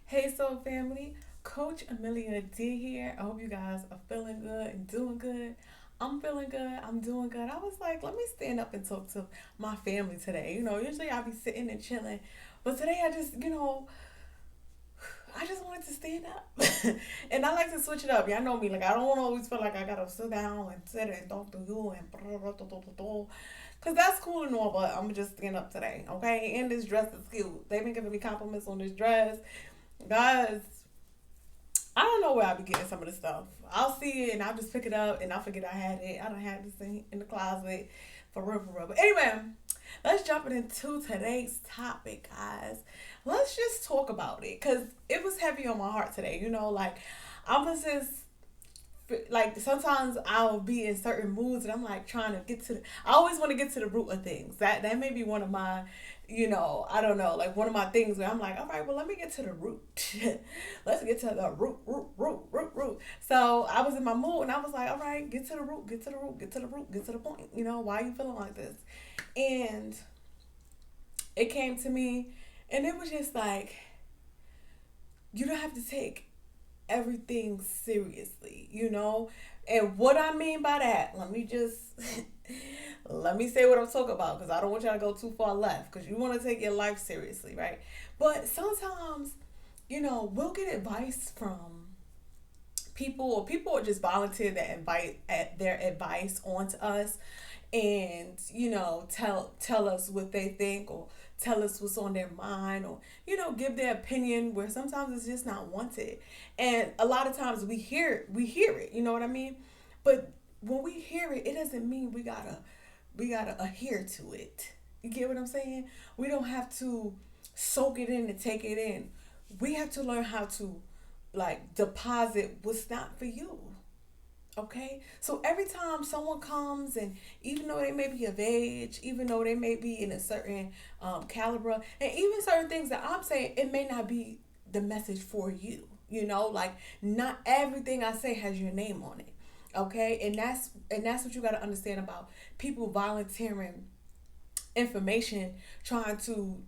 Hey, Soul Family. Coach Amelia Adair here. I hope you guys are feeling good and doing good. I'm feeling good. I'm doing good. I was like, let me stand up and talk to my family today. Usually I'll be sitting and chilling, but today I just wanted to stand up. And I like to switch it up. Y'all know me. Like, I don't want to always feel like I got to sit down and sit and talk to you and because that's cool and all, but I'm going to just stand up today, okay? And this dress is cute. They've been giving me compliments on this dress. Guys, I don't know where I'll be getting some of this stuff. I'll see it and I'll just pick it up and I'll forget I had it. I don't have this in the closet for real, for real. But anyway, let's jump into today's topic, guys. Let's just talk about it because it was heavy on my heart today. Like I was just like sometimes I'll be in certain moods and I'm like trying to get to I always want to get to the root of things. That may be one of my I don't know, like one of my things where I'm like, all right, well let me get to the root. Let's get to the root. So I was in my mood and I was like, all right, get to the root, get to the root, get to the root, get to the point. Why are you feeling like this? And it came to me and it was just like you don't have to take everything seriously. And what I mean by that, let me just let me say what I'm talking about because I don't want y'all to go too far left because you want to take your life seriously, right? But sometimes, we'll get advice from people or people will just volunteer their advice onto us and tell us what they think or tell us what's on their mind or give their opinion where sometimes it's just not wanted. And a lot of times we hear it, you know what I mean? But when we hear it, it doesn't mean we gotta adhere to it. You get what I'm saying? We don't have to soak it in and take it in. We have to learn how to like deposit what's not for you. Okay? So every time someone comes, and even though they may be of age, even though they may be in a certain caliber, and even certain things that I'm saying, it may not be the message for you. Like not everything I say has your name on it. Okay? And that's what you got to understand about people volunteering information, trying to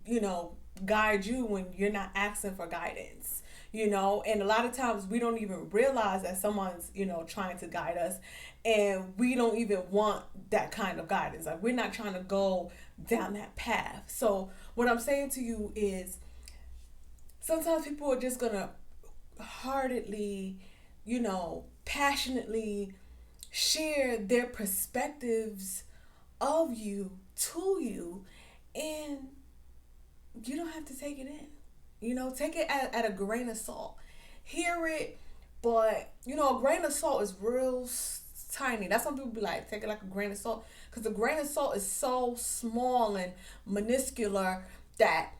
guide you when you're not asking for guidance. And a lot of times we don't even realize that someone's trying to guide us, and we don't even want that kind of guidance. Like we're not trying to go down that path. So what I'm saying to you is sometimes people are just gonna heartedly, passionately share their perspectives of you to you, and you don't have to take it in. Take it at a grain of salt. Hear it, but a grain of salt is real tiny. That's why people be like, take it like a grain of salt, because a grain of salt is so small and minuscule that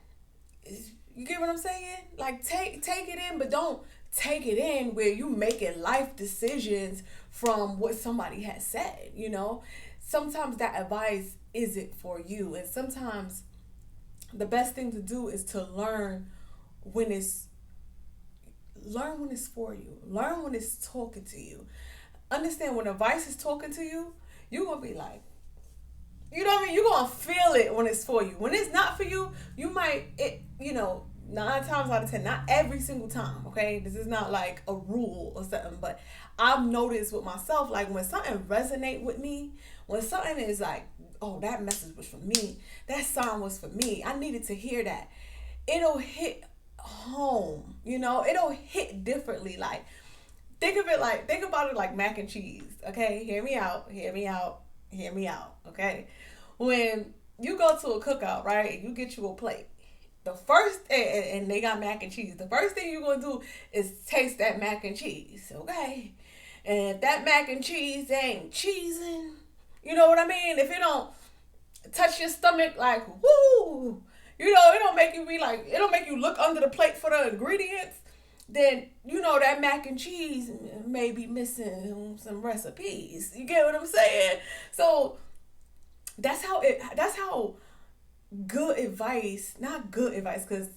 you get what I'm saying. Like take it in, but don't take it in where you making life decisions from what somebody has said. Sometimes that advice isn't for you, and sometimes the best thing to do is to when it's learn when it's for you. Learn when it's talking to you. Understand when advice is talking to you, you're gonna be like, you know what I mean? You're gonna feel it when it's for you. When it's not for you, you might 9 times out of 10, not every single time, okay? This is not like a rule or something, but I've noticed with myself, like when something resonate with me, when something is like, oh, that message was for me, that song was for me, I needed to hear that, it'll hit home, it'll hit differently. Like think about it like mac and cheese. Okay, hear me out, okay? When you go to a cookout, right, you get you a plate, the first and they got mac and cheese, the first thing you're gonna do is taste that mac and cheese, okay? And if that mac and cheese ain't cheesing, you know what I mean, if it don't touch your stomach like woo, it don't make you be like, it don't make you look under the plate for the ingredients, then that mac and cheese may be missing some recipes. You get what I'm saying? So that's how good advice, not good advice, because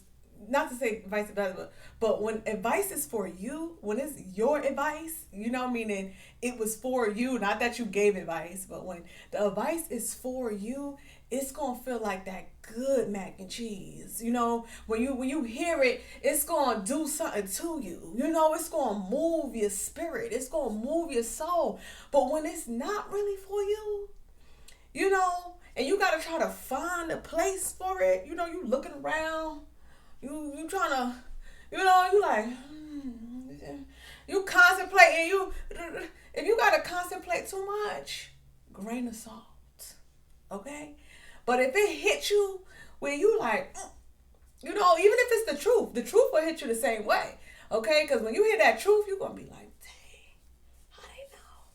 not to say advice is better, but when advice is for you, when it's your advice, meaning it was for you, not that you gave advice, but when the advice is for you, it's gonna feel like that good mac and cheese. When you hear it, it's gonna do something to you. It's gonna move your spirit. It's gonna move your soul. But when it's not really for you, and you gotta try to find a place for it. You looking around. You trying to, you like, you contemplating. If you gotta contemplate too much, grain of salt, okay. But if it hits you where you like, even if it's the truth will hit you the same way, okay. Because when you hear that truth, you're gonna be like, dang, how they know?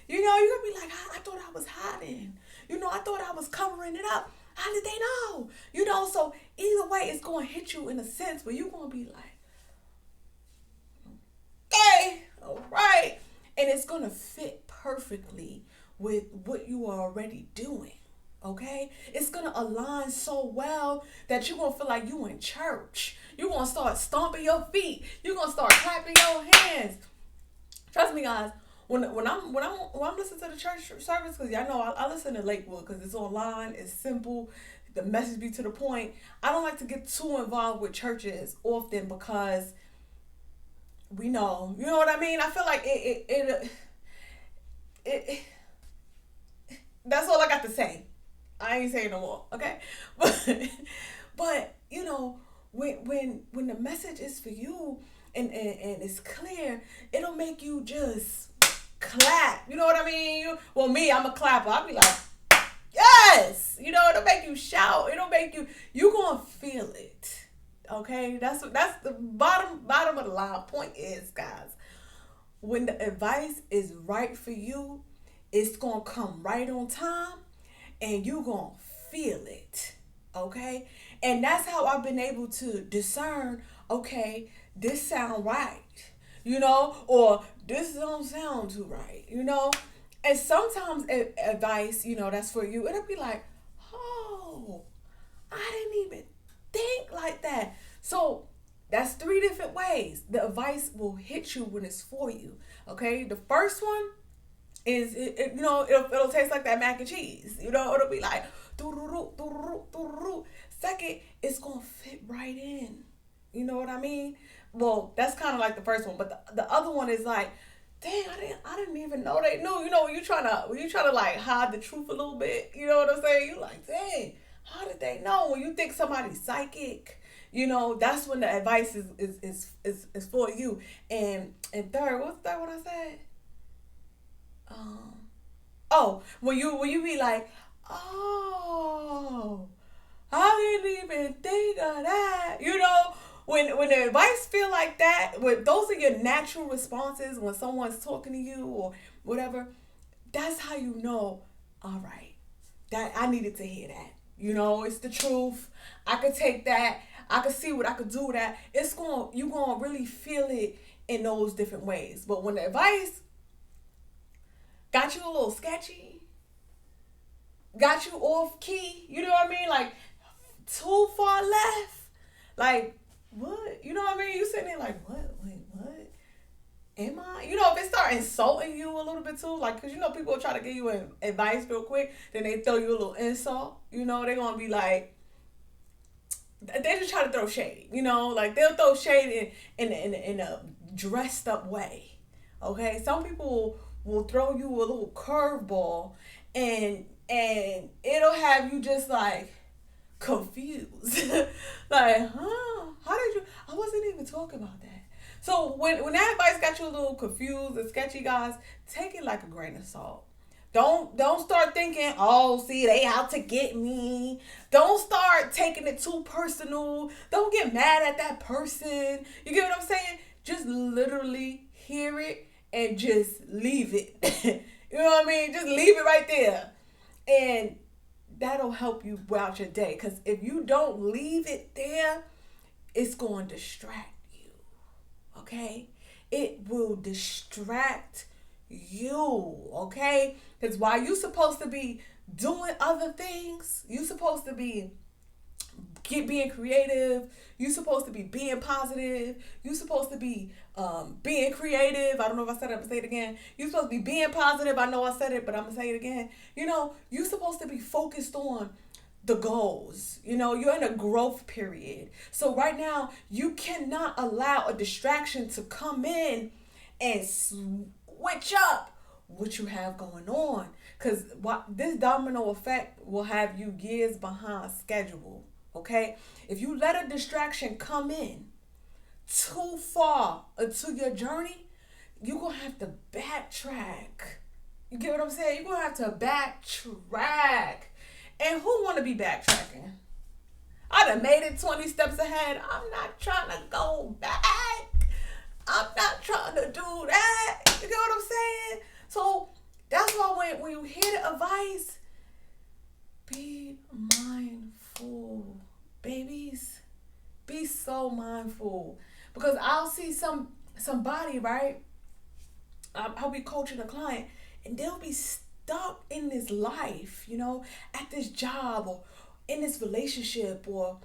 You're gonna be like, I thought I was hiding. I thought I was covering it up. How did they know? So either way, it's going to hit you in a sense where you're going to be like, okay, all right. And it's going to fit perfectly with what you are already doing, okay? It's going to align so well that you're going to feel like you in church. You're going to start stomping your feet. You're going to start clapping your hands. Trust me, guys. When I'm listening to the church service, because y'all know I listen to Lakewood because it's online, it's simple, the message be to the point. I don't like to get too involved with churches often because we know, you know what I mean. I feel like it that's all I got to say. I ain't saying no more, okay? But when the message is for you and it's clear, it'll make you just clap. You know what I mean? Me, I'm a clapper. I'll be like, yes. It'll make you shout. It'll make you gonna feel it. Okay? That's the bottom of the line. Point is, guys, when the advice is right for you, it's gonna come right on time and you gonna feel it. Okay? And that's how I've been able to discern, okay, this sound right. Or this don't sound too right, And sometimes advice, that's for you. It'll be like, oh, I didn't even think like that. So that's 3 different ways. The advice will hit you when it's for you, okay? The first one is, it'll taste like that mac and cheese. It'll be like, doo-doo-doo, doo-doo-doo, doo-doo-doo. Second, it's going to fit right in. You know what I mean? Well, that's kind of like the first one, but the other one is like, dang, I didn't even know they knew. When you trying to like hide the truth a little bit, you know what I'm saying? You like, dang, how did they know? When you think somebody's psychic, that's when the advice is for you. And third, what's the third one I said? When you be like, oh, I didn't even think of that, When the advice feel like that, when those are your natural responses when someone's talking to you or whatever, that's how you know, all right, that I needed to hear that. It's the truth. I could take that. I could see what I could do with that. You gonna really feel it in those different ways. But when the advice got you a little sketchy, got you off key, you know what I mean? Like too far left, like, what? You know what I mean? You sitting there like, what? Wait, what? Am I? If it start insulting you a little bit too, like, because people will try to give you advice real quick, then they throw you a little insult. They're going to be like, they just try to throw shade, like they'll throw shade in a dressed up way. Okay? Some people will throw you a little curveball and it'll have you just like, confused. Like, how did you? I wasn't even talking about that. So when that advice got you a little confused and sketchy, guys, take it like a grain of salt. Don't start thinking, oh, see, they out to get me. Don't start taking it too personal. Don't get mad at that person. You get what I'm saying? Just literally hear it and just leave it. You know what I mean? Just leave it right there. And that'll help you throughout your day. Because if you don't leave it there, it's going to distract you. Okay? It will distract you. Okay? Because while you're supposed to be doing other things, you're supposed to be being creative. You're supposed to be being positive. You're supposed to be being creative. I don't know if I said it, I'm going to say it again. You're supposed to be being positive. I know I said it, but I'm going to say it again. You're supposed to be focused on the goals. You're in a growth period. So right now, you cannot allow a distraction to come in and switch up what you have going on. Because this domino effect will have you years behind schedule. Okay? If you let a distraction come in too far into your journey, you're going to have to backtrack. You get what I'm saying? You're going to have to backtrack. And who want to be backtracking? I done made it 20 steps ahead. I'm not trying to go back. I'm not trying to do that. You get what I'm saying? So that's why when you hear the advice, be mindful, babies. Be so mindful. Because I'll see somebody, right? I'll be coaching a client, and they'll be stuck in this life, at this job or in this relationship or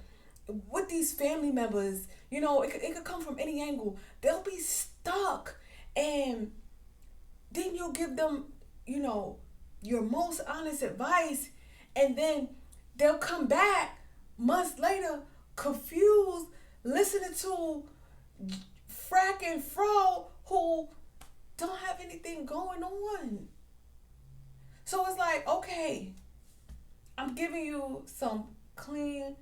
with these family members. It could come from any angle. They'll be stuck, and then you'll give them, your most honest advice, and then they'll come back months later, confused, listening to frack and fro who don't have anything going on. So it's like, okay, I'm giving you some clean,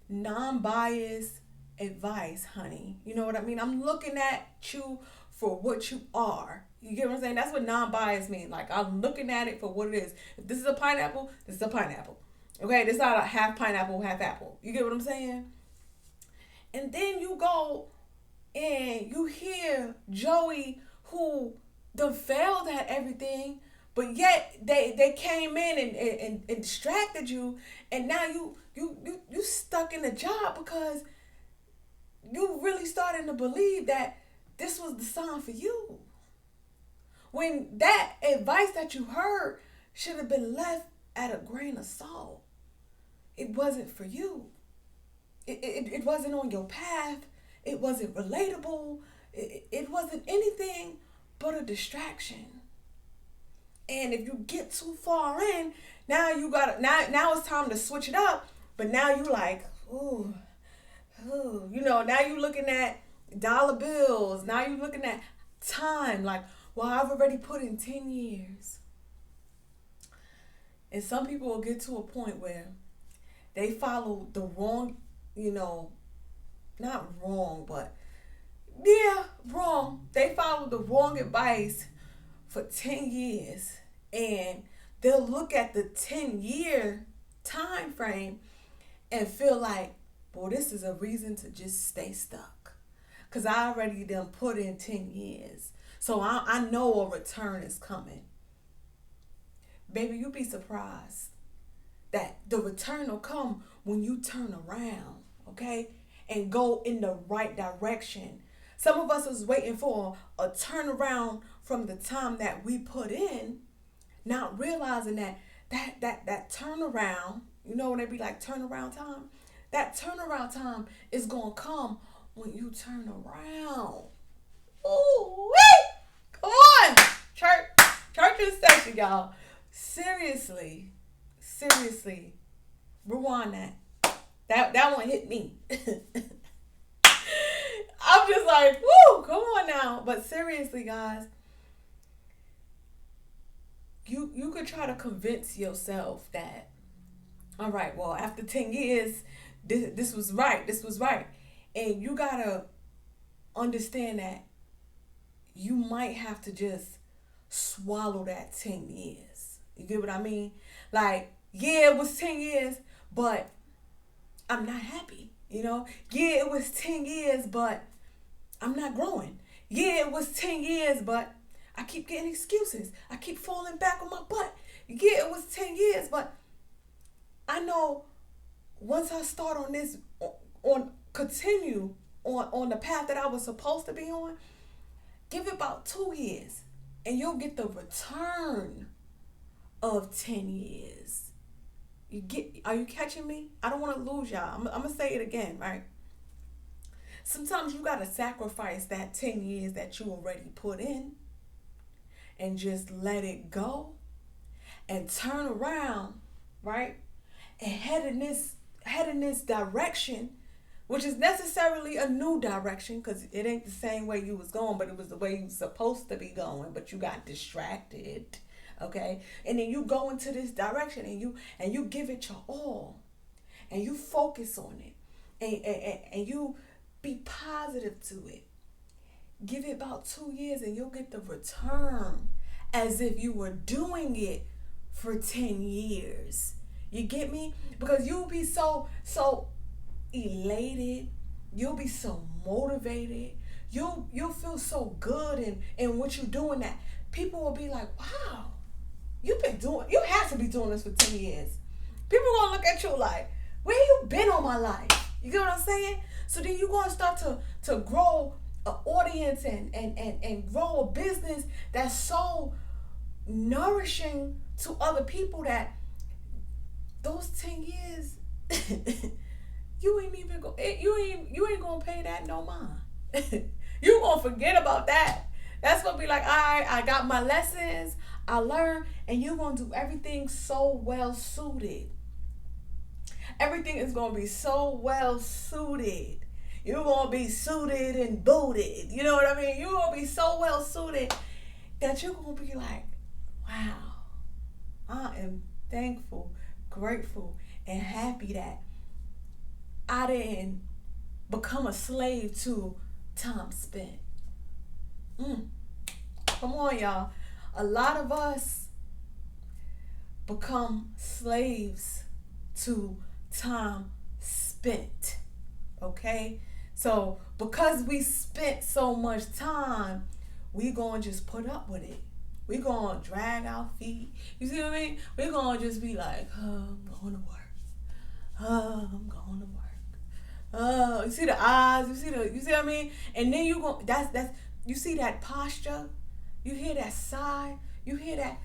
non-biased advice, honey. You know what I mean? I'm looking at you for what you are. You get what I'm saying? That's what non-biased means. Like, I'm looking at it for what it is. If this is a pineapple, this is a pineapple. Okay? This is not a half pineapple, half apple. You get what I'm saying? And then you go and you hear Joey, who done failed at everything, but yet they came in and distracted you, and now you stuck in the job because you really starting to believe that this was the sign for you. When that advice that you heard should have been left at a grain of salt. It wasn't for you. It wasn't on your path. It wasn't relatable. It wasn't anything but a distraction. And if you get too far in, now now it's time to switch it up. But now you like, ooh, now you looking at dollar bills. Now you looking at time. Like, well, I've already put in 10 years. And some people will get to a point where they follow the wrong, not wrong, but yeah, wrong. They follow the wrong advice for 10 years, and they'll look at the 10-year time frame and feel like, well, this is a reason to just stay stuck, because I already done put in 10 years, so I know a return is coming. Baby, you'll be surprised that the return will come when you turn around, okay, and go in the right direction. Some of us is waiting for a turnaround from the time that we put in, not realizing that turnaround, when they be like turnaround time, that turnaround time is going to come when you turn around. Ooh, wee! Come on! Church in session, y'all. Seriously. Rewind that. That one hit me. I'm just like, woo, come on now. But seriously, guys, you could try to convince yourself that, all right, well, after 10 years, this was right. And you got to understand that you might have to just swallow that 10 years. You get what I mean? Like, yeah, it was 10 years, but I'm not happy. Yeah, it was 10 years, but I'm not growing. Yeah, it was 10 years, but I keep getting excuses. I keep falling back on my butt. Yeah, it was 10 years, but I know once I start on this, continue on the path that I was supposed to be on, give it about 2 years, and you'll get the return of 10 years. Are you catching me? I don't want to lose y'all. I'm going to say it again, right? Sometimes you got to sacrifice that 10 years that you already put in and just let it go and turn around, right? and head in this direction, which is necessarily a new direction because it ain't the same way you was going, but it was the way you was supposed to be going, but you got distracted. Okay, and then you go into this direction and you give it your all, and you focus on it, and you be positive to it. Give it about 2 years and you'll get the return as if you were doing it for 10 years. You get me? Because you'll be so elated. You'll be so motivated. You'll feel so good in what you're doing that people will be like, wow, you have to be doing this for 10 years. People gonna look at you like, where you been all my life? You get what I'm saying? So then you're gonna start to grow an audience and grow a business that's so nourishing to other people that those 10 years you ain't gonna pay that no mind. You gonna forget about that. That's gonna be like, all right, I got my lessons, I learned, and you're gonna do everything so well suited. Everything is gonna be so well suited. You're gonna be suited and booted. You know what I mean? You're gonna be so well suited that you're gonna be like, wow, I am thankful, grateful, and happy that I didn't become a slave to time spent. Come on, y'all. A lot of us become slaves to time spent. Okay? So because we spent so much time, we gonna just put up with it. We gonna drag our feet. You see what I mean? We gonna just be like, oh, I'm going to work. Oh, I'm going to work. Oh, you see the eyes, you see what I mean? And then you go, that's you see that posture, you hear that sigh, you hear that.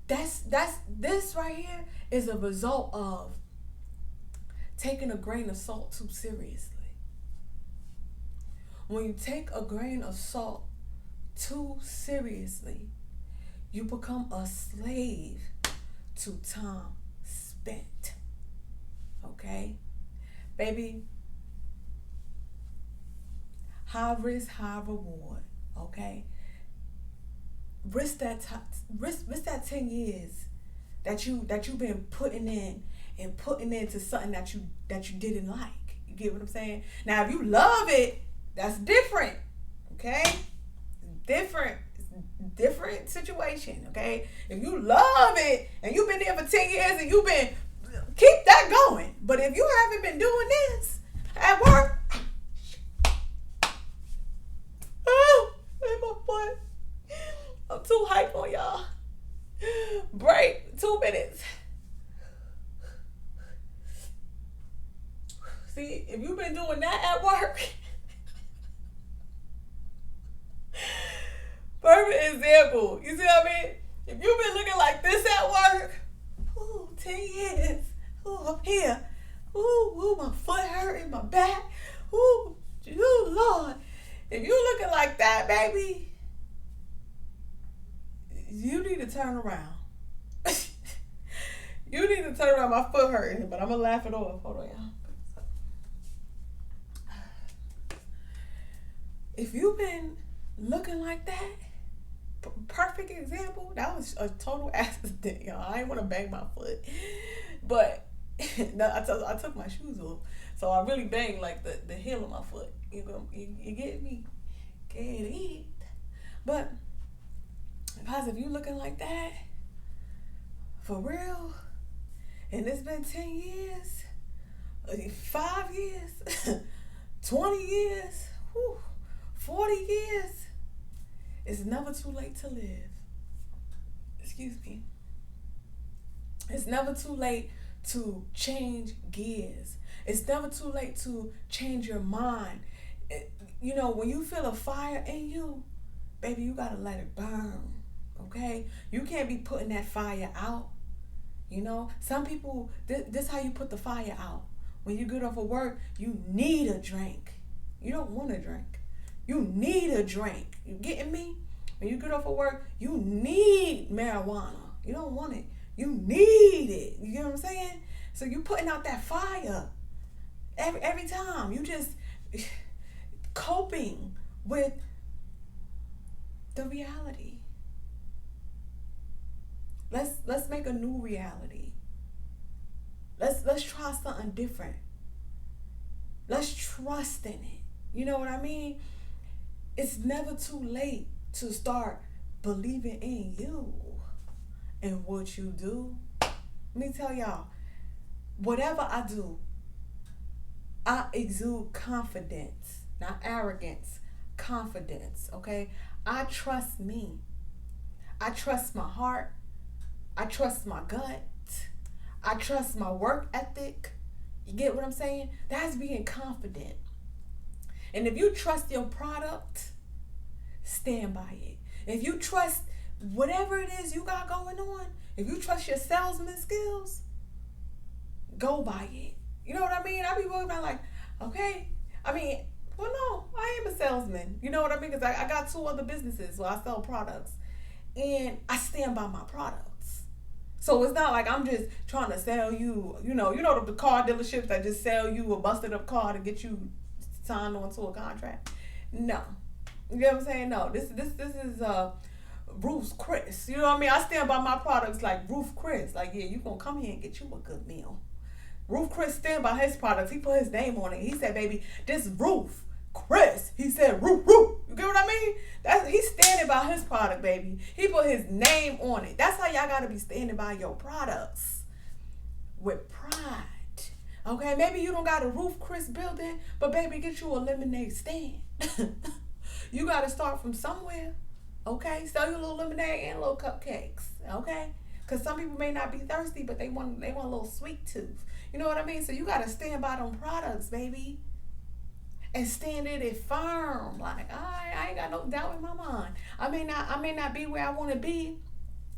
That's this right here is a result of taking a grain of salt too seriously. When you take a grain of salt too seriously, you become a slave to time spent. Okay? Baby, high risk, high reward. Okay? Risk that 10 years that you've been putting into something that you didn't like. You get what I'm saying? Now if you love it, that's different. Okay? Different situation. Okay? If you love it and you've been there for 10 years and you've been, keep that going. But if you haven't been doing this at work, oh, in my butt. I'm too hyped on y'all. Break. 2 minutes. See, if you've been doing that at work, perfect example. You see what I mean? If you've been looking like this at work, 10 years. I'm here. My foot hurting, my back. Lord. If you looking like that, baby, you need to turn around. You need to turn around. My foot hurting, but I'm going to laugh it off. Hold on, y'all. If you've been looking like that, perfect example, that was a total accident, y'all. I ain't want to bang my foot. But I took my shoes off. So I really banged like the heel of my foot. You get me? Get it. But guys, if you looking like that, for real, and it's been 10 years, 5 years, 20 years, 40 years, it's never too late to live. Excuse me. It's never too late to change gears. It's never too late to change your mind. When you feel a fire in you, baby, you gotta let it burn. Okay? You can't be putting that fire out. Some people, this how you put the fire out. When you get off of work, you need a drink. You don't want a drink. You need a drink. You getting me? When you get off of work, you need marijuana. You don't want it. You need it. You get what I'm saying? So you putting out that fire every time. You just coping with the reality. Let's make a new reality. Let's try something different. Let's trust in it. You know what I mean? It's never too late to start believing in you and what you do. Let me tell y'all, whatever I do, I exude confidence, not arrogance, confidence, okay? I trust me. I trust my heart. I trust my gut. I trust my work ethic. You get what I'm saying? That's being confident. And if you trust your product, stand by it. If you trust whatever it is you got going on, if you trust your salesman skills, go by it. You know what I mean? I be walking around like, okay. I mean, well, no, I am a salesman. You know what I mean? Because I got 2 other businesses where I sell products. And I stand by my products. So it's not like I'm just trying to sell you, you know the car dealerships that just sell you a busted up car to get you signed onto a contract. No. You know what I'm saying? No. This is Ruth's Chris. You know what I mean? I stand by my products like Ruth Chris. Like, yeah, you gonna come here and get you a good meal. Ruth Chris stand by his products. He put his name on it. He said, baby, this Ruth Chris. He said, Ruth. You get what I mean? He's standing by his product, baby. He put his name on it. That's how y'all gotta be standing by your products with pride. Okay, maybe you don't got a Ruth Chris building, but baby, get you a lemonade stand. You gotta start from somewhere. Okay, sell you a little lemonade and little cupcakes. Okay, because some people may not be thirsty, but they want a little sweet tooth. You know what I mean? So you gotta stand by them products, baby. And stand in it firm. Like, I ain't got no doubt in my mind. I may not be where I want to be,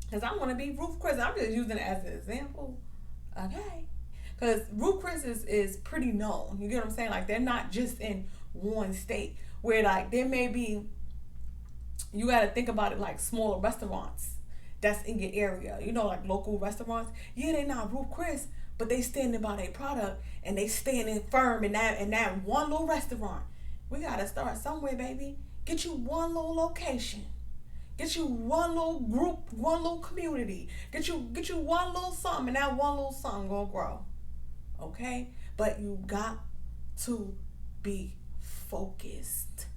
because I want to be Ruth Chris. I'm just using it as an example. Okay. Because Ruth Chris is pretty known. You get what I'm saying? Like, they're not just in one state. Where, like, there may be, you got to think about it like smaller restaurants that's in your area. You know, like local restaurants. Yeah, they're not Ruth Chris, but they standing by their product and they standing firm in that one little restaurant. We gotta start somewhere, baby. Get you one little location. Get you one little group, one little community. Get you one little something, and that one little something gonna grow. Okay? But you got to be focused.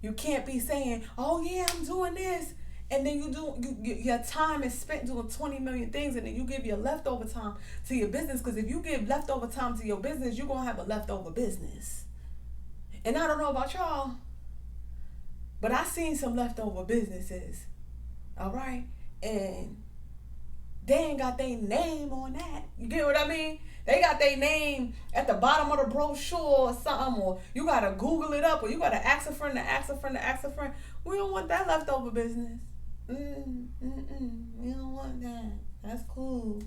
You can't be saying, oh yeah, I'm doing this. And then your time is spent doing 20 million things, and then you give your leftover time to your business. Because if you give leftover time to your business, you're going to have a leftover business. And I don't know about y'all, but I seen some leftover businesses. All right? And they ain't got their name on that. You get what I mean? They got their name at the bottom of the brochure or something, or you got to Google it up, or you got to ask a friend to ask a friend to ask a friend. We don't want that leftover business. We don't want that. That's cool.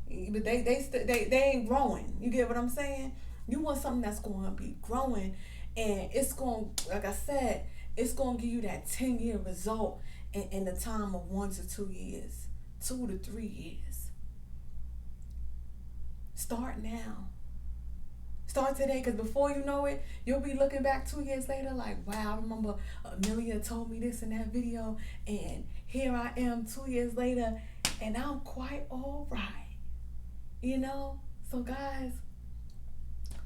But they ain't growing. You get what I'm saying? You want something that's going to be growing, and it's going, like I said, it's going to give you that 10-year result in the time of 1 to 2 years, 2 to 3 years. Start now. Start today, because before you know it, you'll be looking back 2 years later like, wow, I remember Amelia told me this in that video, and here I am 2 years later, and I'm quite all right. You know? So guys,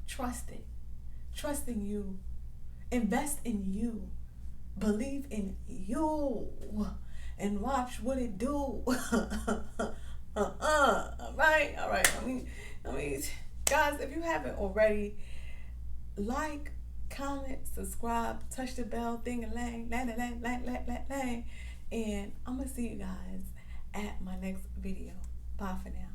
trust it. Trust in you. Invest in you. Believe in you. And watch what it do. All right? I mean, guys, if you haven't already, like, comment, subscribe, touch the bell, ding-a-lang, lang, and I'm going to see you guys at my next video. Bye for now.